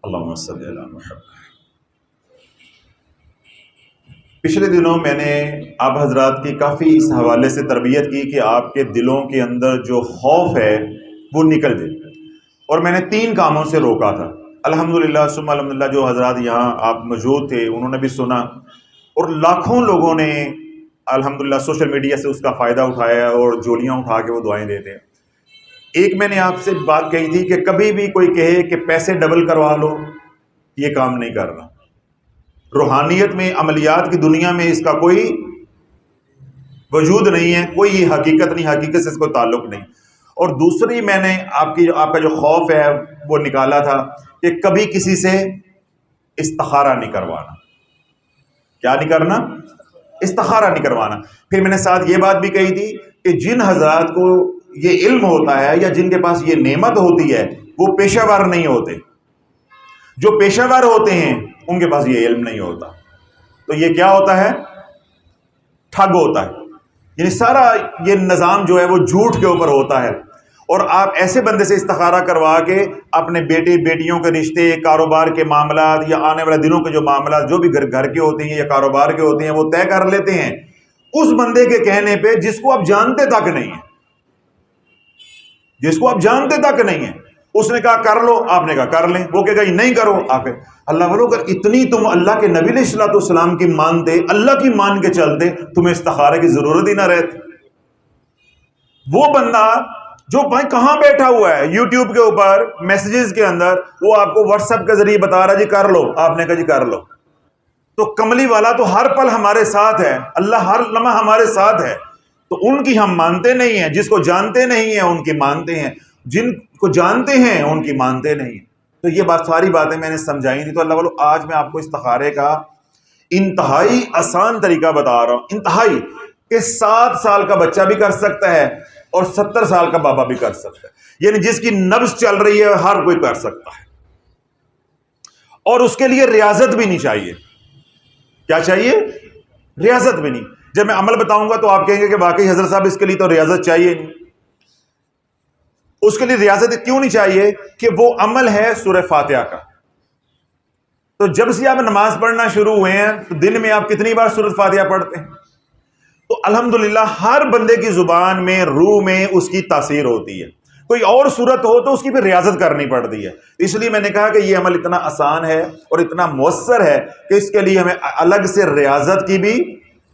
اللہم صلی علی محمد۔ پچھلے دنوں میں نے آپ حضرات کی کافی اس حوالے سے تربیت کی کہ آپ کے دلوں کے اندر جو خوف ہے وہ نکل جائے، اور میں نے 3 کاموں سے روکا تھا۔ الحمدللہ ثم الحمدللہ جو حضرات یہاں آپ موجود تھے انہوں نے بھی سنا، اور لاکھوں لوگوں نے الحمدللہ سوشل میڈیا سے اس کا فائدہ اٹھایا اور جولیاں اٹھا کے وہ دعائیں دیتے ہیں۔ ایک میں نے آپ سے بات کہی تھی کہ کبھی بھی کوئی کہے کہ پیسے ڈبل کروا لو، یہ کام نہیں کرنا۔ روحانیت میں، عملیات کی دنیا میں اس کا کوئی وجود نہیں ہے، کوئی یہ حقیقت نہیں، حقیقت سے اس کو تعلق نہیں۔ اور دوسری میں نے آپ کا جو خوف ہے وہ نکالا تھا کہ کبھی کسی سے استخارہ نہیں کروانا۔ کیا نہیں کرنا؟ استخارہ نہیں کروانا۔ پھر میں نے ساتھ یہ بات بھی کہی تھی کہ جن حضرات کو یہ علم ہوتا ہے یا جن کے پاس یہ نعمت ہوتی ہے وہ پیشہ ور نہیں ہوتے، جو پیشہ ور ہوتے ہیں ان کے پاس یہ علم نہیں ہوتا، تو یہ کیا ہوتا ہے؟ ٹھگ ہوتا ہے۔ یعنی سارا یہ نظام جو ہے وہ جھوٹ کے اوپر ہوتا ہے، اور آپ ایسے بندے سے استخارہ کروا کے اپنے بیٹے بیٹیوں کے رشتے، کاروبار کے معاملات یا آنے والے دنوں کے جو معاملات جو بھی گھر کے ہوتے ہیں یا کاروبار کے ہوتے ہیں وہ طے کر لیتے ہیں اس بندے کے کہنے پہ جس کو آپ جانتے تک نہیں ہیں، جس کو آپ جانتے تک نہیں ہیں۔ اس نے کہا کر لو، آپ نے کہا کر لیں، وہ کہے گا یہ نہیں کرو، آپ اللہ والو اگر اتنی تم اللہ کے نبی علیہ الصلوۃ والسلام کی مانتے، اللہ کی مان کے چلتے، تمہیں استخارے کی ضرورت ہی نہ رہتی۔ وہ بندہ جو بھائی کہاں بیٹھا ہوا ہے یوٹیوب کے اوپر میسیجز کے اندر، وہ آپ کو واٹس ایپ کے ذریعے بتا رہا جی کر لو، آپ نے کہا جی کر لو۔ تو کملی والا تو ہر پل ہمارے ساتھ ہے، اللہ ہر لمحہ ہمارے ساتھ ہے، تو ان کی ہم مانتے نہیں ہیں۔ جس کو جانتے نہیں ہیں ان کی مانتے ہیں، جن کو جانتے ہیں ان کی مانتے نہیں ہیں۔ تو یہ ساری باتیں میں نے سمجھائی تھی۔ تو اللہ والو آج میں آپ کو استخارے کا انتہائی آسان طریقہ بتا رہا ہوں، انتہائی، کہ 7 سال کا بچہ بھی کر سکتا ہے اور 70 سال کا بابا بھی کر سکتا ہے، یعنی جس کی نبض چل رہی ہے ہر کوئی کر سکتا ہے، اور اس کے لیے ریاضت بھی نہیں چاہیے۔ کیا چاہیے؟ ریاضت بھی نہیں۔ جب میں عمل بتاؤں گا تو آپ کہیں گے کہ واقعی حضرت صاحب اس کے لیے تو ریاضت چاہیے نہیں۔ اس کے لیے ریاضت کیوں نہیں چاہیے؟ کہ وہ عمل ہے سورہ فاتحہ کا۔ تو جب سے آپ نماز پڑھنا شروع ہوئے ہیں تو دن میں آپ کتنی بار سورہ فاتحہ پڑھتے ہیں؟ تو الحمدللہ ہر بندے کی زبان میں، روح میں اس کی تاثیر ہوتی ہے۔ کوئی اور صورت ہو تو اس کی بھی ریاضت کرنی پڑتی ہے۔ اس لیے میں نے کہا کہ یہ عمل اتنا آسان ہے اور اتنا مؤثر ہے کہ اس کے لیے ہمیں الگ سے ریاضت کی بھی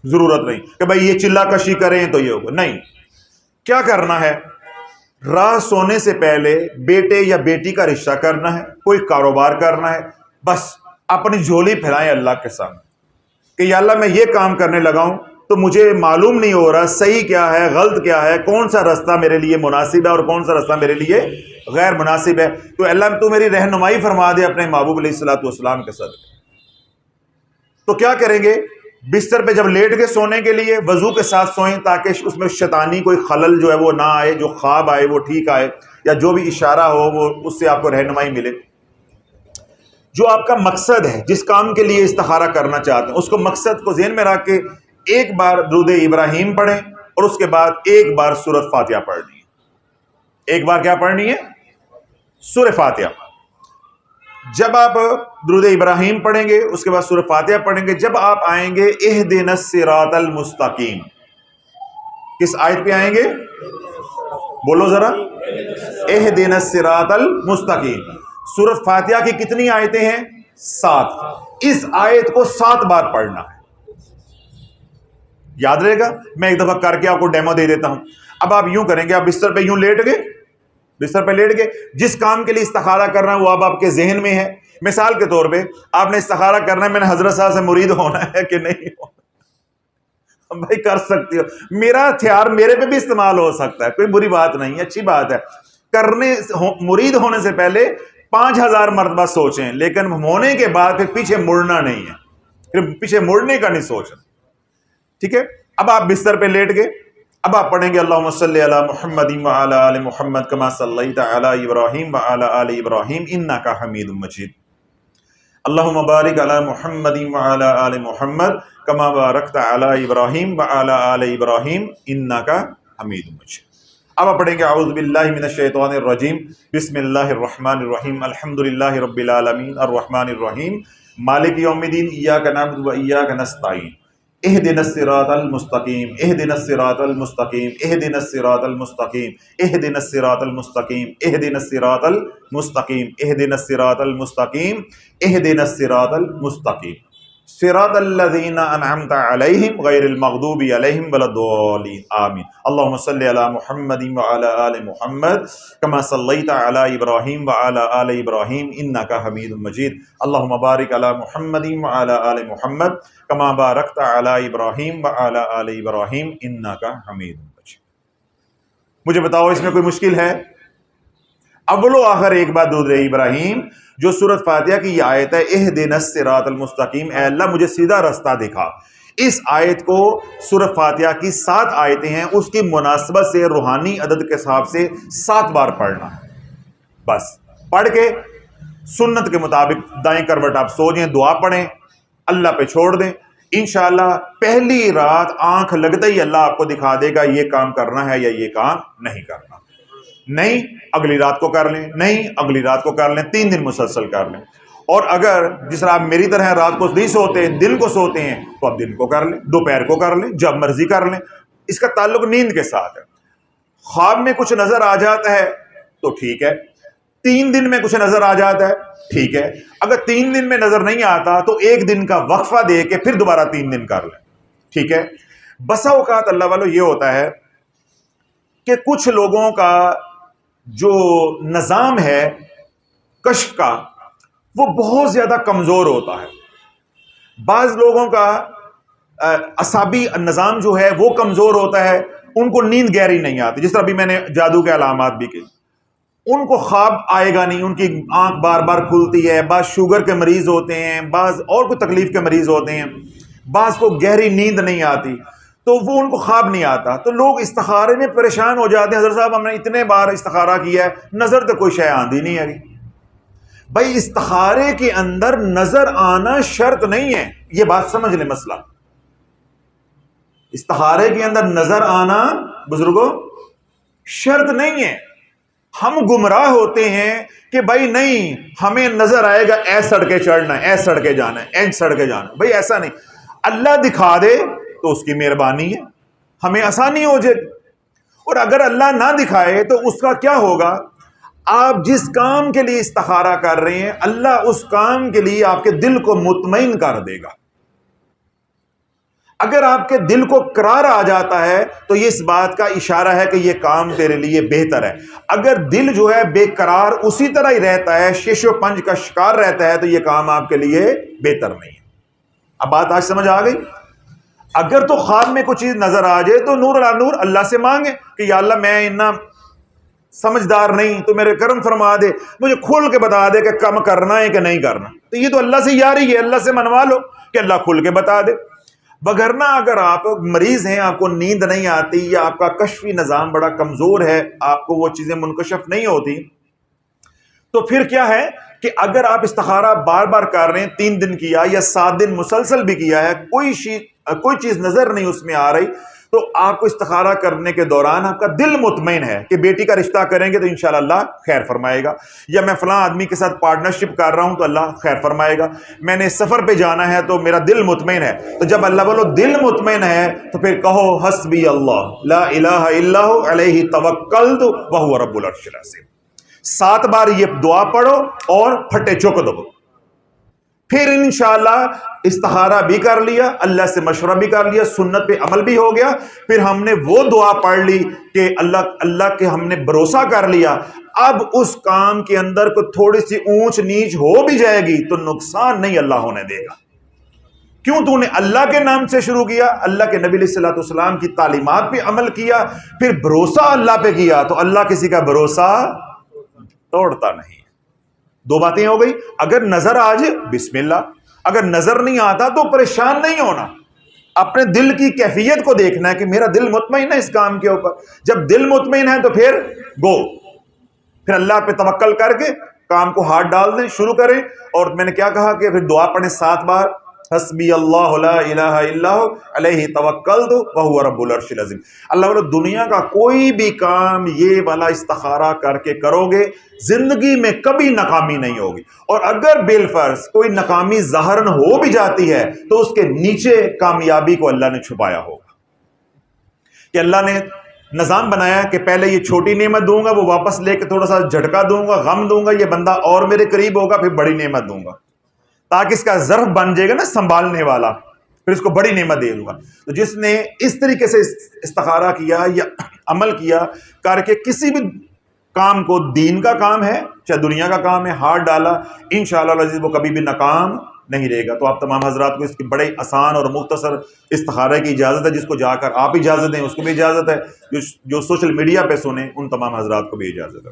ضرورت نہیں کہ بھائی یہ چلا کشی کریں تو یہ ہوگا، نہیں۔ کیا کرنا ہے؟ رات سونے سے پہلے بیٹے یا بیٹی کا رشتہ کرنا ہے، کوئی کاروبار کرنا ہے، بس اپنی جھولی پھیلائیں اللہ کے سامنے کہ یا اللہ میں یہ کام کرنے لگا ہوں تو مجھے معلوم نہیں ہو رہا صحیح کیا ہے، غلط کیا ہے، کون سا رستہ میرے لیے مناسب ہے اور کون سا رستہ میرے لیے غیر مناسب ہے۔ تو اللہ تو میری رہنمائی فرما دے اپنے محبوب علیہ الصلوۃ والسلام کے ساتھ۔ تو کیا کریں گے؟ بستر پہ جب لیٹ گئے سونے کے لیے وضو کے ساتھ سوئیں تاکہ اس میں شیطانی کوئی خلل جو ہے وہ نہ آئے، جو خواب آئے وہ ٹھیک آئے، یا جو بھی اشارہ ہو وہ اس سے آپ کو رہنمائی ملے۔ جو آپ کا مقصد ہے، جس کام کے لیے استخارہ کرنا چاہتے ہیں، اس کو مقصد کو ذہن میں رکھ کے ایک بار درود ابراہیم پڑھیں اور اس کے بعد ایک بار سورۃ فاتحہ پڑھنی ہے۔ ایک بار کیا پڑھنی ہے؟ سورۃ فاتحہ۔ جب آپ درود ابراہیم پڑھیں گے اس کے بعد سورۃ فاتحہ پڑھیں گے، جب آپ آئیں گے اہدنا الصراط المستقیم، کس آیت پہ آئیں گے؟ بولو ذرا، اہدنا الصراط المستقیم۔ سورۃ فاتحہ کی کتنی آیتیں ہیں؟ 7۔ اس آیت کو 7 بار پڑھنا ہے۔ یاد رہے گا؟ میں ایک دفعہ کر کے آپ کو ڈیمو دے دیتا ہوں۔ اب آپ یوں کریں گے، آپ بستر پہ یوں لیٹ گئے، بستر پہ لیٹ گئے، جس کام کے لیے استخارہ کرنا ہے وہ اب آپ کے ذہن میں ہے۔ مثال کے طور پہ آپ نے استخارہ کرنا ہے میں نے حضرت صاحب سے مرید ہونا ہے کہ نہیں ہونا، بھائی کر سکتی ہو، میرا ہتھیار میرے پہ بھی استعمال ہو سکتا ہے، کوئی بری بات نہیں، اچھی بات ہے۔ مرید ہونے سے پہلے 5000 مرتبہ سوچیں، لیکن ہونے کے بعد پھر پیچھے مڑنا نہیں ہے، پھر پیچھے مڑنے کا نہیں سوچنا، ٹھیک ہے؟ اب آپ بستر پہ لیٹ گئے، اب آپ پڑھیں گے اللہم صلی علی محمد وعلی آل محمد کما صلیت علی ابراہیم وعلی آل ابراہیم انک حمید مجید، اللہم بارک علی محمد وعلی آل محمد کما بارکت علی ابراہیم وعلی آل ابراہیم انک حمید مجید۔ اب آپ پڑھیں گے اعوذ باللہ من الشیطان الرجیم بسم اللہ الرحمن الرحیم الحمدللہ رب العالمین الرحمن الرحیم مالک یوم الدین ایاک نعبد و ایاک نستعین اہدنا الصراط المستقیم اہدنا الصراط المستقیم اہدنا الصراط المستقیم اہدنا الصراط المستقیم اہدنا الصراط المستقیم اہدنا الصراط المستقیم اہدنا الصراط المستقیم صراط الذین انعمت علیہم غیر المغضوب علیہم ولا الضالین آمین اللہم صلی علی محمد وعلی آل محمد کما صلیت علی ابراہیم وعلی آل ابراہیم انک حمید مجید اللہم بارک علی محمد وعلی آل محمد کما بارکت علی ابراہیم وعلی آل ابراہیم انک حمید مجید۔ مجھے بتاؤ اس میں کوئی مشکل ہے؟ اول و آخر ایک بات درود ابراہیم جو سورۃ فاتحہ کی یہ آیت ہے اہدنا الصراط المستقیم، اے اللہ مجھے سیدھا رستہ دکھا، اس آیت کو سورۃ فاتحہ کی 7 آیتیں ہیں، اس کی مناسبت سے روحانی عدد کے حساب سے 7 بار پڑھنا، بس پڑھ کے سنت کے مطابق دائیں کروٹ آپ سو جائیں، دعا پڑھیں، اللہ پہ چھوڑ دیں، انشاءاللہ پہلی رات آنکھ لگتے ہی اللہ آپ کو دکھا دے گا یہ کام کرنا ہے یا یہ کام نہیں کرنا، نہیں اگلی رات کو کر لیں، نہیں اگلی رات کو کر لیں، 3 دن مسلسل کر لیں۔ اور اگر جس طرح آپ میری طرح رات کو نہیں سوتے دن کو سوتے ہیں تو آپ دن کو کر لیں، دوپہر کو کر لیں، جب مرضی کر لیں، اس کا تعلق نیند کے ساتھ ہے۔ خواب میں کچھ نظر آ جاتا ہے تو ٹھیک ہے، 3 دن میں کچھ نظر آ جاتا ہے ٹھیک ہے، اگر 3 دن میں نظر نہیں آتا تو 1 دن کا وقفہ دے کے پھر دوبارہ 3 دن کر لیں، ٹھیک ہے۔ بسا اوقات اللہ والو یہ ہوتا ہے کہ کچھ لوگوں کا جو نظام ہے کشف کا وہ بہت زیادہ کمزور ہوتا ہے، بعض لوگوں کا اعصابی نظام جو ہے وہ کمزور ہوتا ہے، ان کو نیند گہری نہیں آتی، جس طرح بھی میں نے جادو کے علامات بھی کی، ان کو خواب آئے گا نہیں، ان کی آنکھ بار بار کھلتی ہے، بعض شوگر کے مریض ہوتے ہیں، بعض اور کوئی تکلیف کے مریض ہوتے ہیں، بعض کو گہری نیند نہیں آتی تو وہ ان کو خواب نہیں آتا، تو لوگ استخارے میں پریشان ہو جاتے ہیں، حضرت صاحب ہم نے اتنے بار استخارہ کیا ہے نظر تو کوئی شے آندھی نہیں ہے۔ بھائی استخارے کے اندر نظر آنا شرط نہیں ہے، یہ بات سمجھ لیں مسئلہ، استخارے کے اندر نظر آنا بزرگوں شرط نہیں ہے۔ ہم گمراہ ہوتے ہیں کہ بھائی نہیں ہمیں نظر آئے گا اے سڑکے چڑھنا ہے، اے سڑکے جانا ہے، اے سڑکے جانا ہے، بھائی ایسا نہیں، اللہ دکھا دے تو اس کی مہربانی ہے، ہمیں آسانی ہو جائے، اور اگر اللہ نہ دکھائے تو اس کا کیا ہوگا؟ آپ جس کام کے لیے استخارہ کر رہے ہیں اللہ اس کام کے لیے آپ کے دل کو مطمئن کر دے گا۔ اگر آپ کے دل کو قرار آ جاتا ہے تو یہ اس بات کا اشارہ ہے کہ یہ کام تیرے لیے بہتر ہے، اگر دل جو ہے بے قرار اسی طرح ہی رہتا ہے، شش و پنج کا شکار رہتا ہے، تو یہ کام آپ کے لیے بہتر نہیں ہے۔ اب بات آج سمجھ آ گئی؟ اگر تو خواب میں کوئی چیز نظر آ جائے تو نور علی نور اللہ سے مانگے کہ یا اللہ میں اتنا سمجھدار نہیں تو میرے کرم فرما دے، مجھے کھول کے بتا دے کہ کم کرنا ہے کہ نہیں کرنا، تو یہ تو اللہ سے یاری ہے، اللہ سے منوا لو کہ اللہ کھول کے بتا دے۔ وگرنہ اگر آپ مریض ہیں، آپ کو نیند نہیں آتی یا آپ کا کشفی نظام بڑا کمزور ہے، آپ کو وہ چیزیں منکشف نہیں ہوتی، تو پھر کیا ہے کہ اگر آپ استخارہ بار بار کر رہے ہیں، 3 دن کیا یا 7 دن مسلسل بھی کیا ہے، کوئی چیز نظر نہیں اس میں آ رہی، تو آپ کو استخارہ کرنے کے دوران آپ کا دل مطمئن ہے کہ بیٹی کا رشتہ کریں گے تو انشاءاللہ اللہ خیر فرمائے گا، یا میں فلاں آدمی کے ساتھ پارٹنرشپ کر رہا ہوں تو اللہ خیر فرمائے گا، میں نے سفر پہ جانا ہے تو میرا دل مطمئن ہے۔ تو جب اللہ بولو دل مطمئن ہے تو پھر کہو حسبی اللہ لا الہ الا ہو علیہ توکلت وہو رب العرش العظیم، 7 بار یہ دعا پڑھو اور پھٹے چک دو، پھر انشاءاللہ استخارہ بھی کر لیا، اللہ سے مشورہ بھی کر لیا، سنت پہ عمل بھی ہو گیا، پھر ہم نے وہ دعا پڑھ لی کہ اللہ کے ہم نے بھروسہ کر لیا، اب اس کام کے اندر کوئی تھوڑی سی اونچ نیچ ہو بھی جائے گی تو نقصان نہیں اللہ ہونے دے گا، کیوں؟ تو نے اللہ کے نام سے شروع کیا، اللہ کے نبی علیہ الصلوۃ والسلام کی تعلیمات پہ عمل کیا، پھر بھروسہ اللہ پہ کیا، تو اللہ کسی کا بھروسہ توڑتا نہیں۔ 2 باتیں ہو گئی، اگر نظر آ جائے بسم اللہ، اگر نظر نہیں آتا تو پریشان نہیں ہونا، اپنے دل کی کیفیت کو دیکھنا ہے کہ میرا دل مطمئن ہے اس کام کے اوپر، جب دل مطمئن ہے تو پھر پھر اللہ پہ توکل کر کے کام کو ہاتھ ڈال دیں، شروع کریں، اور میں نے کیا کہا کہ پھر دعا پڑھیں 7 بار، حسبی اللہ لا الہ الا ہو علیہ توکلت وہو رب العرش العظیم۔ اللہ بولے دنیا کا کوئی بھی کام یہ والا استخارہ کر کے کرو گے زندگی میں کبھی ناکامی نہیں ہوگی، اور اگر بالفرض کوئی ناکامی ظاہراً ہو بھی جاتی ہے تو اس کے نیچے کامیابی کو اللہ نے چھپایا ہوگا، کہ اللہ نے نظام بنایا کہ پہلے یہ چھوٹی نعمت دوں گا، وہ واپس لے کے تھوڑا سا جھٹکا دوں گا، غم دوں گا، یہ بندہ اور میرے قریب ہوگا، پھر بڑی نعمت دوں گا، تاکہ اس کا ظرف بن جائے گا نا سنبھالنے والا، پھر اس کو بڑی نعمت دے دوں گا۔ تو جس نے اس طریقے سے استخارہ کیا یا عمل کیا کر کے کسی بھی کام کو، دین کا کام ہے چاہے دنیا کا کام ہے، ہاتھ ڈالا، انشاءاللہ العزیز وہ کبھی بھی ناکام نہیں رہے گا۔ تو آپ تمام حضرات کو اس کی بڑے آسان اور مختصر استخارہ کی اجازت ہے، جس کو جا کر آپ اجازت دیں اس کو بھی اجازت ہے، جو سوشل میڈیا پہ سنیں ان تمام حضرات کو بھی اجازت ہے۔